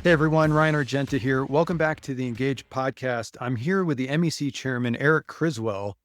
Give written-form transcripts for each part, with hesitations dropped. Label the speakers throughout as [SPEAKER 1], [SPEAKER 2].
[SPEAKER 1] Hey everyone, Ryan Argenta here. Welcome back to the Engage podcast. I'm here with the MEC chairman, Eric Criswell,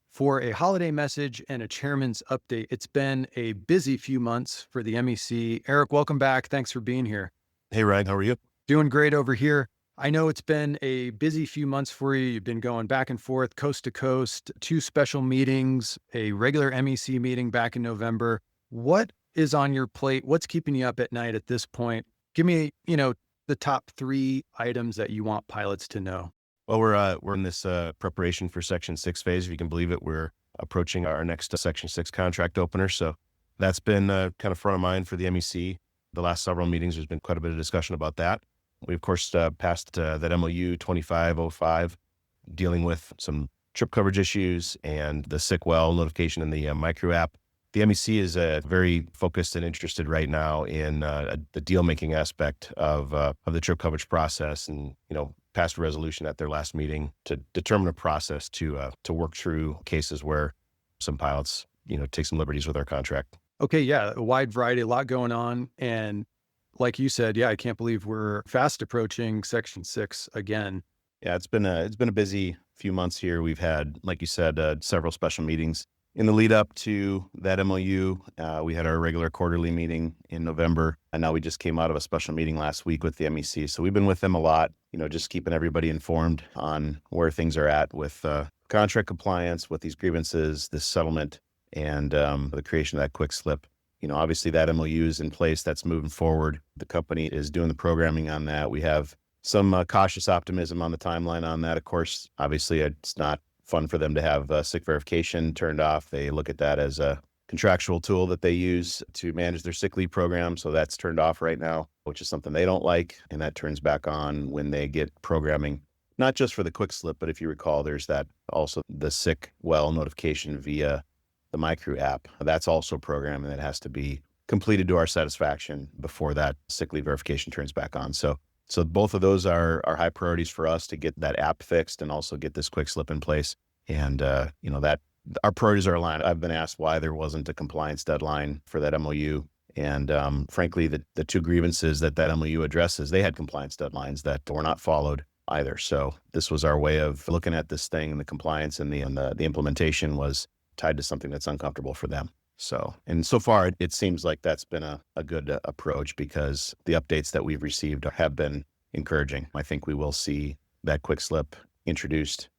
[SPEAKER 1] for a holiday message and a chairman's update. It's been a busy few months for the MEC. Eric, welcome back. Thanks for being here.
[SPEAKER 2] Hey, Ryan, how are you?
[SPEAKER 1] Doing great over here. I know it's been a busy few months for you. You've been going back and forth, coast to coast, 2 special meetings, a regular MEC meeting back in November. What is on your plate? What's keeping you up at night at this point? Give me, the top 3 items that you want pilots to know.
[SPEAKER 2] Well, we're in this preparation for Section 6 phase. If you can believe it, we're approaching our next Section 6 contract opener. So that's been kind of front of mind for the MEC. The last several meetings, there's been quite a bit of discussion about that. We, of course, passed that MOU 2505, dealing with some trip coverage issues and the sick well notification in the micro app. The MEC is very focused and interested right now in the deal-making aspect of the trip coverage process, and passed a resolution at their last meeting to determine a process to work through cases where some pilots take some liberties with our contract.
[SPEAKER 1] Okay, yeah, a wide variety, a lot going on, and like you said, yeah, I can't believe we're fast approaching Section 6 again.
[SPEAKER 2] Yeah, it's been a busy few months here. We've had, like you said, several special meetings. In the lead up to that MOU, we had our regular quarterly meeting in November, and now we just came out of a special meeting last week with the MEC. So we've been with them a lot, just keeping everybody informed on where things are at with contract compliance, with these grievances, this settlement, and the creation of that quick slip. Obviously that MOU is in place. That's moving forward. The company is doing the programming on that. We have some cautious optimism on the timeline on that. Of course, obviously it's not fun for them to have sick verification turned off. They look at that as a contractual tool that they use to manage their sick leave program. So that's turned off right now, which is something they don't like. And that turns back on when they get programming, not just for the quick slip, but if you recall, there's that also the sick well notification via the MyCrew app. That's also programmed, and that has to be completed to our satisfaction before that sick leave verification turns back on. So both of those are high priorities for us to get that app fixed and also get this quick slip in place. And, that our priorities are aligned. I've been asked why there wasn't a compliance deadline for that MOU. And frankly, the 2 grievances that MOU addresses, they had compliance deadlines that were not followed either. So this was our way of looking at this thing, and the compliance and the implementation was tied to something that's uncomfortable for them. So far, it seems like that's been a good approach, because the updates that we've received have been encouraging. I think we will see that quick slip introduced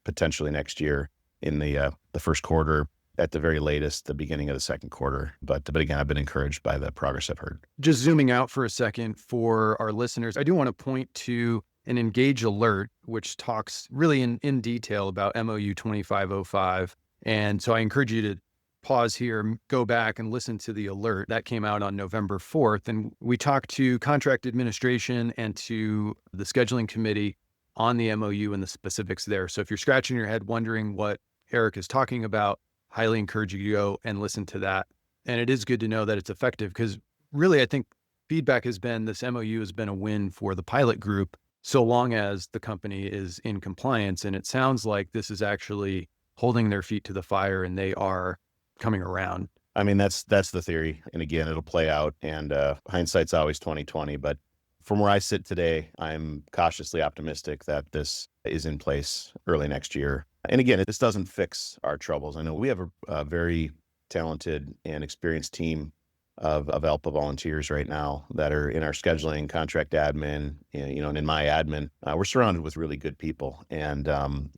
[SPEAKER 2] potentially next year in the first quarter, at the very latest, the beginning of the second quarter. But again, I've been encouraged by the progress I've heard.
[SPEAKER 1] Just zooming out for a second for our listeners, I do want to point to an Engage alert, which talks really in detail about MOU 2505. And so I encourage you to pause here, go back and listen to the alert that came out on November 4th. And we talked to contract administration and to the scheduling committee on the MOU and the specifics there. So if you're scratching your head wondering what Eric is talking about, highly encourage you to go and listen to that. And it is good to know that it's effective, because really, I think feedback has been this MOU has been a win for the pilot group, so long as the company is in compliance. And it sounds like this is actually holding their feet to the fire, and they are coming around.
[SPEAKER 2] I mean, that's the theory. And again, it'll play out, and hindsight's always 20/20. But from where I sit today, I'm cautiously optimistic that this is in place early next year. And again, this doesn't fix our troubles. I know we have a very talented and experienced team of ALPA volunteers right now that are in our scheduling, contract admin, and in my admin. We're surrounded with really good people, and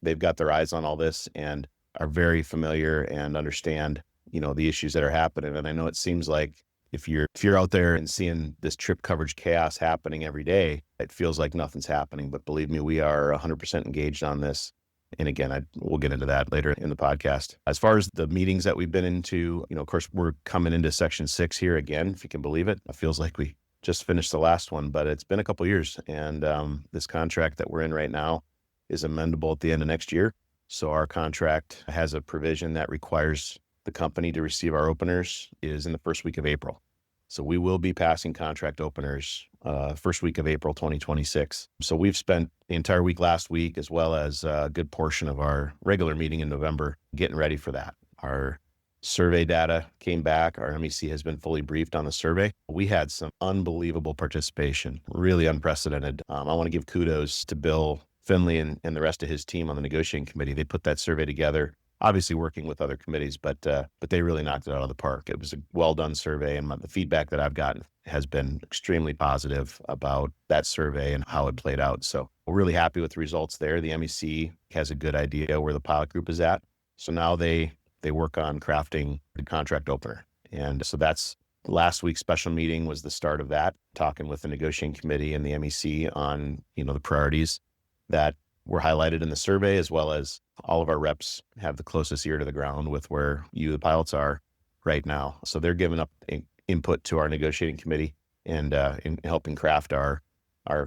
[SPEAKER 2] they've got their eyes on all this and are very familiar and understand, the issues that are happening. And I know it seems like if you're out there and seeing this trip coverage chaos happening every day, it feels like nothing's happening. But believe me, we are 100% engaged on this. And again, we'll get into that later in the podcast. As far as the meetings that we've been into, of course, we're coming into Section 6 here again, if you can believe it. It feels like we just finished the last one, but it's been a couple of years. And this contract that we're in right now is amendable at the end of next year. So our contract has a provision that requires the company to receive our openers is in the first week of April. So we will be passing contract openers first week of April 2026. So we've spent the entire week last week, as well as a good portion of our regular meeting in November, getting ready for that. Our survey data came back. Our MEC has been fully briefed on the survey. We had some unbelievable participation, really unprecedented. I want to give kudos to Bill Finley and the rest of his team on the negotiating committee. They put that survey together, obviously working with other committees, but they really knocked it out of the park. It was a well-done survey, and the feedback that I've gotten has been extremely positive about that survey and how it played out. So we're really happy with the results there. The MEC has a good idea where the pilot group is at. So now they work on crafting the contract opener. And so that's last week's special meeting was the start of that, talking with the negotiating committee and the MEC on, the priorities that were highlighted in the survey, as well as all of our reps have the closest ear to the ground with where the pilots are right now. So they're giving up input to our negotiating committee and in helping craft our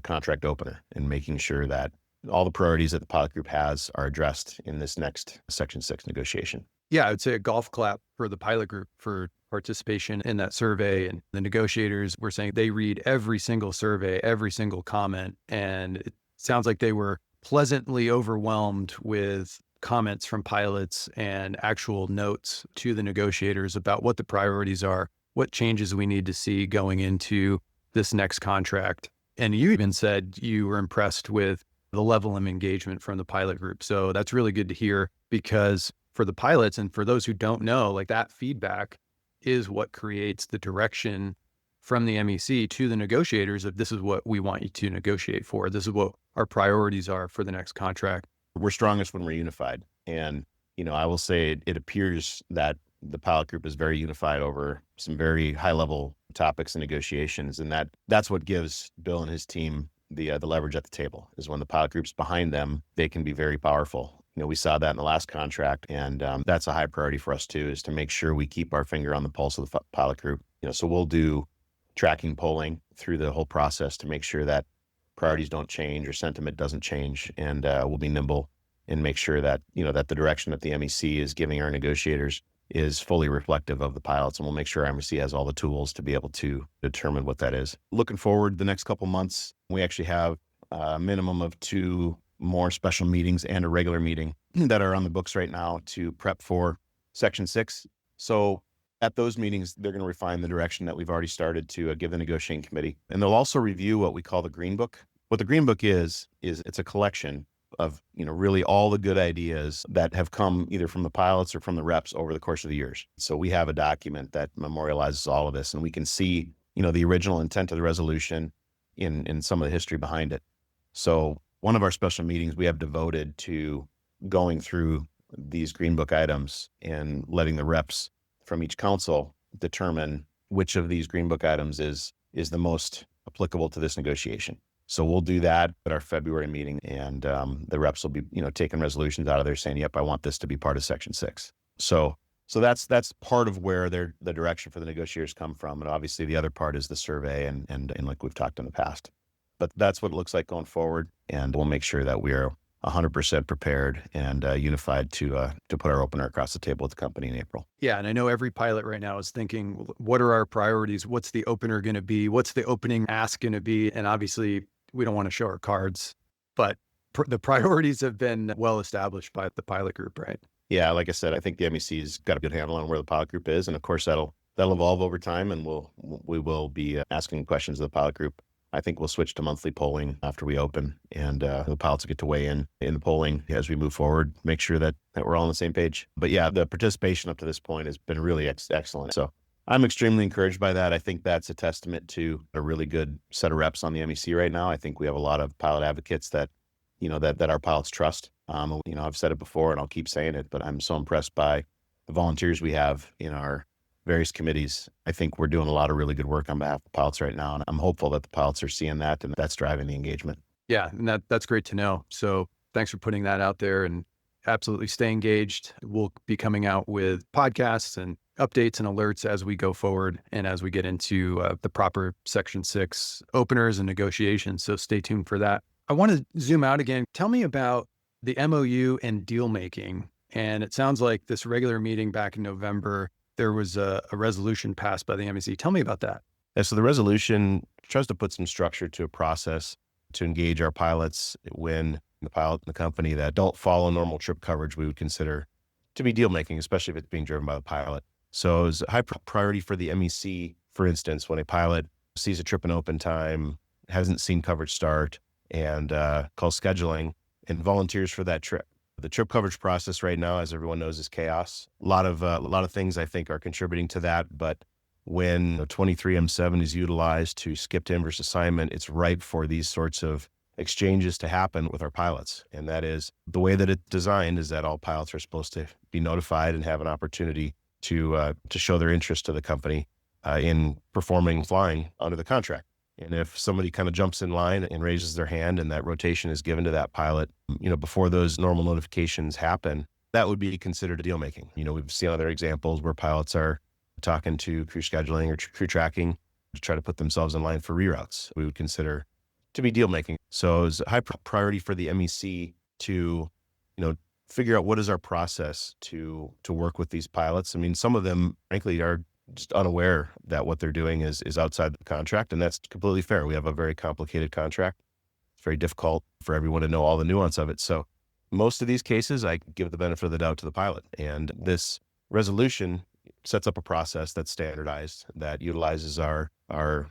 [SPEAKER 2] contract opener and making sure that all the priorities that the pilot group has are addressed in this next Section 6 negotiation.
[SPEAKER 1] Yeah, I would say a golf clap for the pilot group for participation in that survey. And the negotiators were saying they read every single survey, every single comment. And it sounds like they were pleasantly overwhelmed with comments from pilots and actual notes to the negotiators about what the priorities are, what changes we need to see going into this next contract. And you even said you were impressed with the level of engagement from the pilot group. So that's really good to hear, because for the pilots and for those who don't know, like, that feedback is what creates the direction from the MEC to the negotiators of this is what we want you to negotiate for. This is what our priorities are for the next contract.
[SPEAKER 2] We're strongest when we're unified. And, I will say it appears that the pilot group is very unified over some very high level topics and negotiations. And that's what gives Bill and his team the leverage at the table, is when the pilot group's behind them, they can be very powerful. We saw that in the last contract, and that's a high priority for us too, is to make sure we keep our finger on the pulse of the pilot group. So we'll do tracking polling through the whole process to make sure that priorities don't change or sentiment doesn't change, and we'll be nimble and make sure that that the direction that the MEC is giving our negotiators is fully reflective of the pilots, and we'll make sure our MEC has all the tools to be able to determine what that is. Looking forward, the next couple months, we actually have a minimum of 2 more special meetings and a regular meeting that are on the books right now to prep for Section 6. So at those meetings, they're going to refine the direction that we've already started to give the negotiating committee. And they'll also review what we call the Green Book. What the Green Book is it's a collection of, really all the good ideas that have come either from the pilots or from the reps over the course of the years. So we have a document that memorializes all of this, and we can see, the original intent of the resolution in some of the history behind it. So one of our special meetings we have devoted to going through these Green Book items and letting the reps from each council determine which of these Green Book items is the most applicable to this negotiation. So we'll do that at our February meeting, and the reps will be, taking resolutions out of there saying, yep, I want this to be part of Section 6. So that's part of where the direction for the negotiators come from. And obviously the other part is the survey and like we've talked in the past. But that's what it looks like going forward, and we'll make sure that we're 100% prepared and unified to put our opener across the table with the company in April.
[SPEAKER 1] Yeah, and I know every pilot right now is thinking, what are our priorities? What's the opener going to be? What's the opening ask going to be? And obviously, we don't want to show our cards, but the priorities have been well established by the pilot group, right?
[SPEAKER 2] Yeah, like I said, I think the MEC's got a good handle on where the pilot group is, and of course that'll evolve over time, and we will be asking questions of the pilot group. I think we'll switch to monthly polling after we open, and the pilots will get to weigh in the polling as we move forward, make sure that we're all on the same page. But yeah, the participation up to this point has been really excellent. So I'm extremely encouraged by that. I think that's a testament to a really good set of reps on the MEC right now. I think we have a lot of pilot advocates that, that our pilots trust. I've said it before and I'll keep saying it, but I'm so impressed by the volunteers we have in our various committees. I think we're doing a lot of really good work on behalf of the pilots right now, and I'm hopeful that the pilots are seeing that, and that's driving the engagement.
[SPEAKER 1] Yeah, and that's great to know. So thanks for putting that out there, and absolutely stay engaged. We'll be coming out with podcasts and updates and alerts as we go forward and as we get into the proper Section 6 openers and negotiations. So stay tuned for that. I want to zoom out again. Tell me about the MOU and deal making. And it sounds like this regular meeting back in November, there was a resolution passed by the MEC. Tell me about that.
[SPEAKER 2] Yeah, so the resolution tries to put some structure to a process to engage our pilots when the pilot and the company that don't follow normal trip coverage we would consider to be deal making, especially if it's being driven by the pilot. So it's a high priority for the MEC, for instance, when a pilot sees a trip and open time, hasn't seen coverage start, and calls scheduling and volunteers for that trip. The trip coverage process right now, as everyone knows, is chaos. A lot of things I think are contributing to that. But when 23M7 is utilized to skip to inverse assignment, it's ripe for these sorts of exchanges to happen with our pilots. And that is the way that it's designed is that all pilots are supposed to be notified and have an opportunity to show their interest to the company in performing flying under the contract. And if somebody kind of jumps in line and raises their hand and that rotation is given to that pilot, before those normal notifications happen, that would be considered a deal making. We've seen other examples where pilots are talking to crew scheduling or crew tracking to try to put themselves in line for reroutes. We would consider to be deal making. So it's a high priority for the MEC to, figure out what is our process to work with these pilots. I mean, some of them, frankly, are just unaware that what they're doing is outside the contract, and that's completely fair. We have a very complicated contract. It's very difficult for everyone to know all the nuance of it. So most of these cases, I give the benefit of the doubt to the pilot. And this resolution sets up a process that's standardized, that utilizes our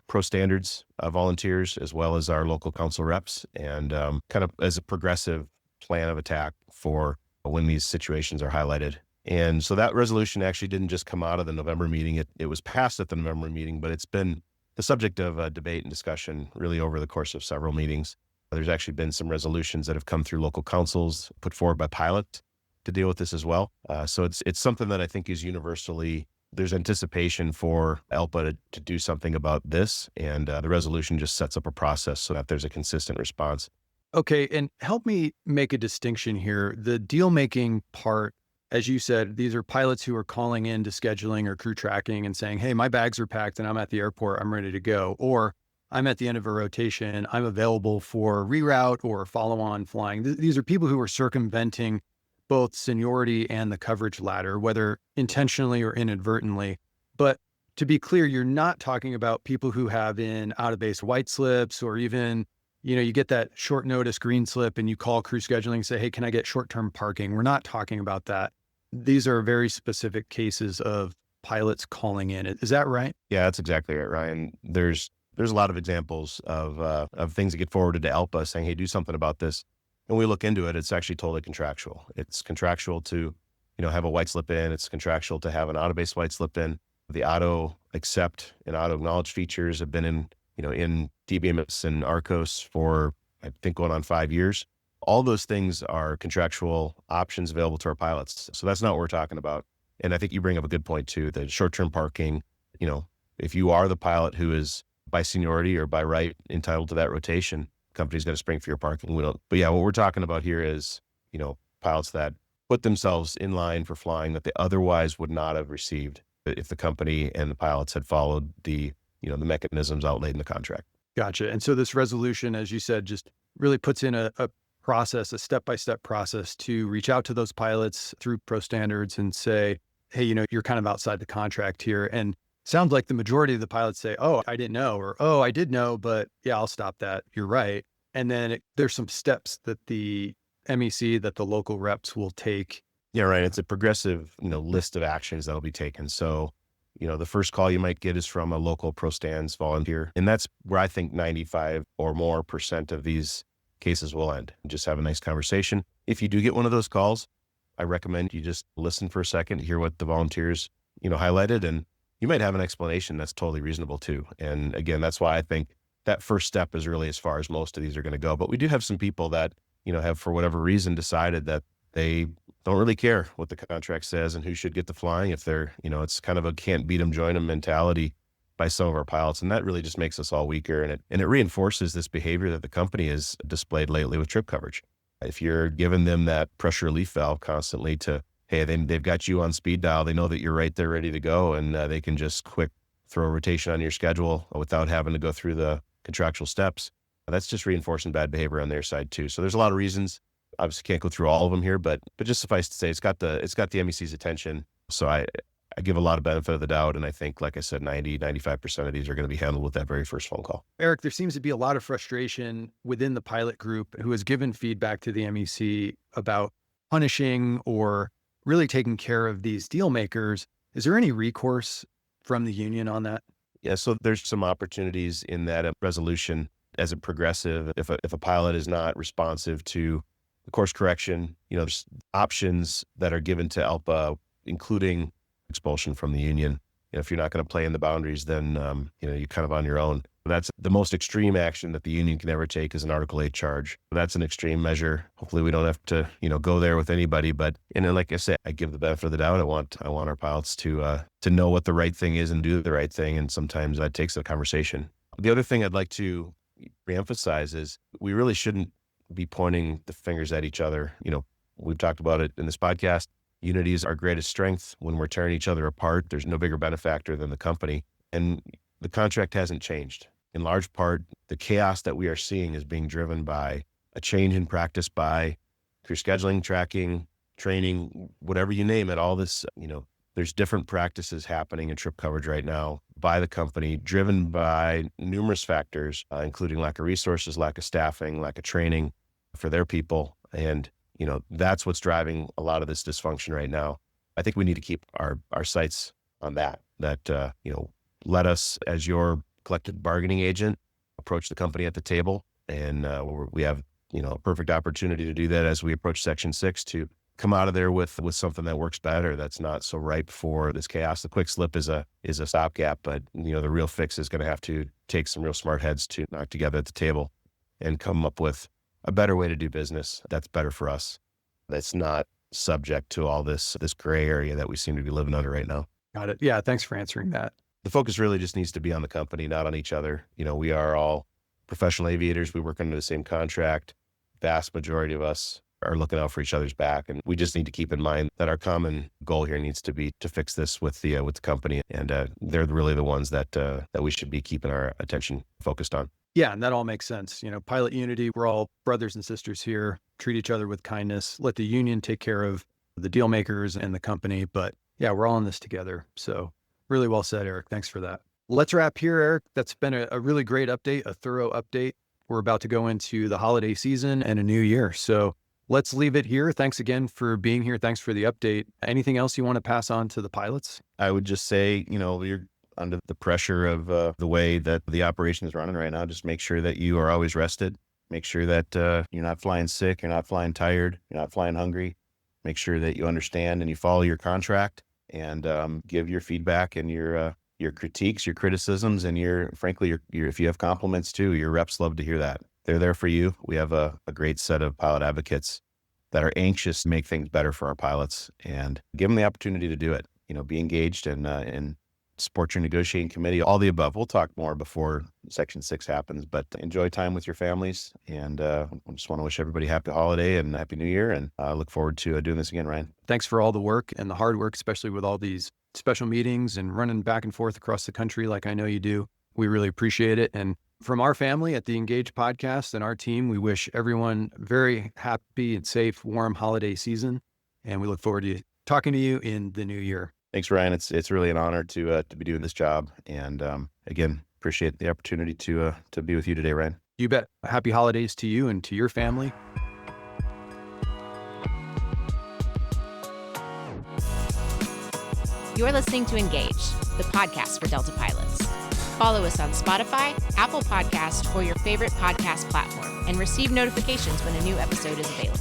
[SPEAKER 2] pro standards volunteers as well as our local council reps, and kind of as a progressive plan of attack for when these situations are highlighted. And so that resolution actually didn't just come out of the November meeting. It was passed at the November meeting, but it's been the subject of debate and discussion really over the course of several meetings. There's actually been some resolutions that have come through local councils put forward by pilots to deal with this as well. So it's something that I think is universally, there's anticipation for ALPA to do something about this. And the resolution just sets up a process so that there's a consistent response.
[SPEAKER 1] Okay, and help me make a distinction here. The deal making part, as you said, these are pilots who are calling in to scheduling or crew tracking and saying, hey, my bags are packed and I'm at the airport, I'm ready to go. Or I'm at the end of a rotation, I'm available for reroute or follow-on flying. These are people who are circumventing both seniority and the coverage ladder, whether intentionally or inadvertently. But to be clear, you're not talking about people who have in out-of-base white slips, or even, you get that short notice green slip and you call crew scheduling and say, hey, can I get short-term parking? We're not talking about that. These are very specific cases of pilots calling in. Is that right?
[SPEAKER 2] Yeah, that's exactly right, Ryan. There's a lot of examples of things that get forwarded to ALPA saying, hey, do something about this. And we look into it, it's actually totally contractual. It's contractual to, have a white slip in. It's contractual to have an auto-based white slip in. The auto accept and auto acknowledge features have been in DBMS and ARCOS for, I think, going on 5 years. All those things are contractual options available to our pilots. So that's not what we're talking about. And I think you bring up a good point too, the short-term parking. If you are the pilot who is by seniority or by right entitled to that rotation, company's going to spring for your parking. But yeah, what we're talking about here is, pilots that put themselves in line for flying that they otherwise would not have received if the company and the pilots had followed the mechanisms outlaid in the contract.
[SPEAKER 1] Gotcha. And so this resolution, as you said, just really puts in a process, a step-by-step process to reach out to those pilots through pro standards and say, hey, you're kind of outside the contract here. And sounds like the majority of the pilots say, oh, I didn't know, or, oh, I did know, but yeah, I'll stop that. You're right. And then there's some steps that the MEC, that the local reps will take.
[SPEAKER 2] Yeah, right. It's a progressive, list of actions that'll be taken. So, the first call you might get is from a local pro stands volunteer. And that's where I think 95 or more % of these cases will end. Just have a nice conversation. If you do get one of those calls, I recommend you just listen for a second, hear what the volunteers, highlighted, and you might have an explanation that's totally reasonable too. And again, that's why I think that first step is really as far as most of these are going to go. But we do have some people that, have for whatever reason decided that they don't really care what the contract says and who should get the flying. If they're, it's kind of a can't beat them, join them mentality by some of our pilots. And that really just makes us all weaker. And it reinforces this behavior that the company has displayed lately with trip coverage. If you're giving them that pressure relief valve constantly to, hey, they've got you on speed dial. They know that you're right there ready to go. And they can just quick throw a rotation on your schedule without having to go through the contractual steps. That's just reinforcing bad behavior on their side too. So there's a lot of reasons. Obviously can't go through all of them here, but just suffice to say, it's got the MEC's attention. So I give a lot of benefit of the doubt. And I think, like I said, 95% of these are going to be handled with that very first phone call.
[SPEAKER 1] Eric, there seems to be a lot of frustration within the pilot group who has given feedback to the MEC about punishing or really taking care of these deal makers. Is there any recourse from the union on that?
[SPEAKER 2] Yeah, so there's some opportunities in that resolution as a progressive. If a pilot is not responsive to the course correction, there's options that are given to ALPA, including expulsion from the union. If you're not going to play in the boundaries, then you're kind of on your own. That's the most extreme action that the union can ever take is an Article 8 charge. That's an extreme measure. Hopefully we don't have to, go there with anybody. But like I said, I give the benefit of the doubt. I want our pilots to know what the right thing is and do the right thing. And sometimes that takes a conversation. The other thing I'd like to reemphasize is we really shouldn't be pointing the fingers at each other. We've talked about it in this podcast. Unity is our greatest strength. When we're tearing each other apart, there's no bigger benefactor than the company. And the contract hasn't changed. In large part, the chaos that we are seeing is being driven by a change in practice by crew scheduling, tracking, training, whatever you name it. All this, there's different practices happening in trip coverage right now by the company, driven by numerous factors, including lack of resources, lack of staffing, lack of training for their people. And, that's what's driving a lot of this dysfunction right now. I think we need to keep our sights on that, let us, as your collective bargaining agent, approach the company at the table. And we have, a perfect opportunity to do that as we approach Section 6 to come out of there with something that works better, that's not so ripe for this chaos. The quick slip is a stopgap, but, the real fix is going to have to take some real smart heads to knock together at the table and come up with a better way to do business that's better for us, that's not subject to all this gray area that we seem to be living under right now.
[SPEAKER 1] Got it. Yeah, thanks for answering that.
[SPEAKER 2] The focus really just needs to be on the company, not on each other. We are all professional aviators. We work under the same contract. Vast majority of us are looking out for each other's back. And we just need to keep in mind that our common goal here needs to be to fix this with the company. And they're really the ones that we should be keeping our attention focused on.
[SPEAKER 1] Yeah, and that all makes sense. Pilot unity, we're all brothers and sisters here. Treat each other with kindness. Let the union take care of the deal makers and the company. But yeah, we're all in this together. So really well said, Eric. Thanks for that. Let's wrap here, Eric. That's been a really great update, a thorough update. We're about to go into the holiday season and a new year. So let's leave it here. Thanks again for being here. Thanks for the update. Anything else you want to pass on to the pilots? I
[SPEAKER 2] would just say, you're under the pressure of the way that the operation is running right now. Just make sure that you are always rested. Make sure that you're not flying sick. You're not flying tired. You're not flying hungry. Make sure that you understand and you follow your contract and give your feedback and your critiques, your criticisms, and frankly, if you have compliments too, your reps love to hear that. They're there for you. We have a great set of pilot advocates that are anxious to make things better for our pilots, and give them the opportunity to do it. Be engaged and support your negotiating committee, all the above. We'll talk more before Section 6 happens, but enjoy time with your families. And I just want to wish everybody happy holiday and happy new year. And I look forward to doing this again, Ryan.
[SPEAKER 1] Thanks for all the work and the hard work, especially with all these special meetings and running back and forth across the country like I know you do. We really appreciate it. And from our family at the Engage podcast and our team, we wish everyone very happy and safe, warm holiday season. And we look forward to talking to you in the new year.
[SPEAKER 2] Thanks, Ryan. It's really an honor to be doing this job. And again, appreciate the opportunity to be with you today, Ryan.
[SPEAKER 1] You bet. Happy holidays to you and to your family.
[SPEAKER 3] You're listening to Engage, the podcast for Delta pilots. Follow us on Spotify, Apple Podcast, or your favorite podcast platform, and receive notifications when a new episode is available.